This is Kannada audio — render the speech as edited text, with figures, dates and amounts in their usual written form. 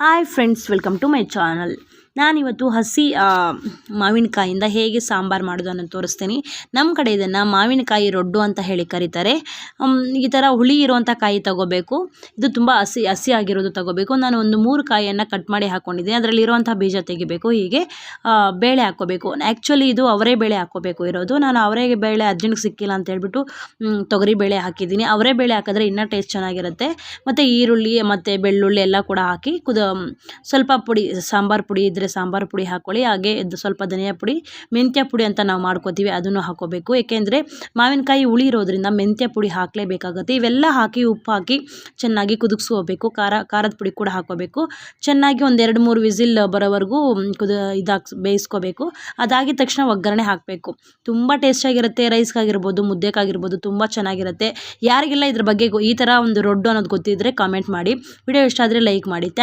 Hi friends, welcome to my channel. ನಾನಿವತ್ತು ಹಸಿ ಮಾವಿನಕಾಯಿಂದ ಹೇಗೆ ಸಾಂಬಾರು ಮಾಡೋದು ಅನ್ನೋದು ತೋರಿಸ್ತೀನಿ. ನಮ್ಮ ಕಡೆ ಇದನ್ನು ಮಾವಿನಕಾಯಿ ರೊಡ್ಡು ಅಂತ ಹೇಳಿ ಕರೀತಾರೆ. ಈ ಥರ ಹುಳಿ ಇರುವಂಥ ಕಾಯಿ ತಗೋಬೇಕು. ಇದು ತುಂಬ ಹಸಿ ಆಗಿರೋದು ತಗೋಬೇಕು. ನಾನು ಒಂದು 3 ಕಾಯಿಯನ್ನು ಕಟ್ ಮಾಡಿ ಹಾಕ್ಕೊಂಡಿದ್ದೀನಿ. ಅದರಲ್ಲಿರುವಂಥ ಬೀಜ ತೆಗಿಬೇಕು. ಹೀಗೆ ಬೇಳೆ ಹಾಕ್ಕೋಬೇಕು. ಆ್ಯಕ್ಚುಲಿ ಇದು ಅವರೇ ಬೇಳೆ ಹಾಕ್ಕೋಬೇಕು ಇರೋದು. ನಾನು ಅವರೇ ಬೇಳೆ ಅರ್ಜೆಂಟ್ಗೆ ಸಿಕ್ಕಿಲ್ಲ ಅಂತ ಹೇಳ್ಬಿಟ್ಟು ತೊಗರಿ ಬೇಳೆ ಹಾಕಿದ್ದೀನಿ. ಅವರೇ ಬೇಳೆ ಹಾಕಿದ್ರೆ ಇನ್ನೂ ಟೇಸ್ಟ್ ಚೆನ್ನಾಗಿರುತ್ತೆ. ಮತ್ತು ಈರುಳ್ಳಿ ಮತ್ತು ಬೆಳ್ಳುಳ್ಳಿ ಎಲ್ಲ ಕೂಡ ಹಾಕಿ ಸ್ವಲ್ಪ ಪುಡಿ, ಸಾಂಬಾರು ಪುಡಿ ಇದ್ದರೆ ಸಾಂಬಾರು ಪುಡಿ ಹಾಕ್ಕೊಳ್ಳಿ. ಹಾಗೆ ಸ್ವಲ್ಪ ಧನಿಯಾ ಪುಡಿ, ಮೆಂತ್ಯ ಪುಡಿ ಅಂತ ನಾವು ಮಾಡ್ಕೋತೀವಿ, ಅದನ್ನು ಹಾಕ್ಕೋಬೇಕು. ಏಕೆಂದರೆ ಮಾವಿನಕಾಯಿ ಹುಳಿ ಇರೋದ್ರಿಂದ ಮೆಂತ್ಯ ಪುಡಿ ಹಾಕಲೇಬೇಕಾಗುತ್ತೆ. ಇವೆಲ್ಲ ಹಾಕಿ ಉಪ್ಪು ಹಾಕಿ ಚೆನ್ನಾಗಿ ಕುದಿಸ್ಕೋಬೇಕು. ಖಾರದ ಪುಡಿ ಕೂಡ ಹಾಕ್ಕೋಬೇಕು. ಚೆನ್ನಾಗಿ ಒಂದು 2-3 ವಿಸಿಲ್ ಬರೋವರೆಗೂ ಬೇಯಿಸ್ಕೋಬೇಕು. ಅದಾಗಿದ ತಕ್ಷಣ ಒಗ್ಗರಣೆ ಹಾಕಬೇಕು. ತುಂಬ ಟೇಸ್ಟಿಯಾಗಿರುತ್ತೆ. ರೈಸ್ಗಾಗಿರ್ಬೋದು, ಮುದ್ದೆಗಾಗಿರ್ಬೋದು ತುಂಬ ಚೆನ್ನಾಗಿರುತ್ತೆ. ಯಾರಿಗೆಲ್ಲ ಇದ್ರ ಬಗ್ಗೆ ಈ ಥರ ಒಂದು ರೊಡ್ಡು ಅನ್ನೋದು ಗೊತ್ತಿದ್ದರೆ ಕಾಮೆಂಟ್ ಮಾಡಿ. ವಿಡಿಯೋ ಇಷ್ಟ ಆದರೆ ಲೈಕ್ ಮಾಡಿ.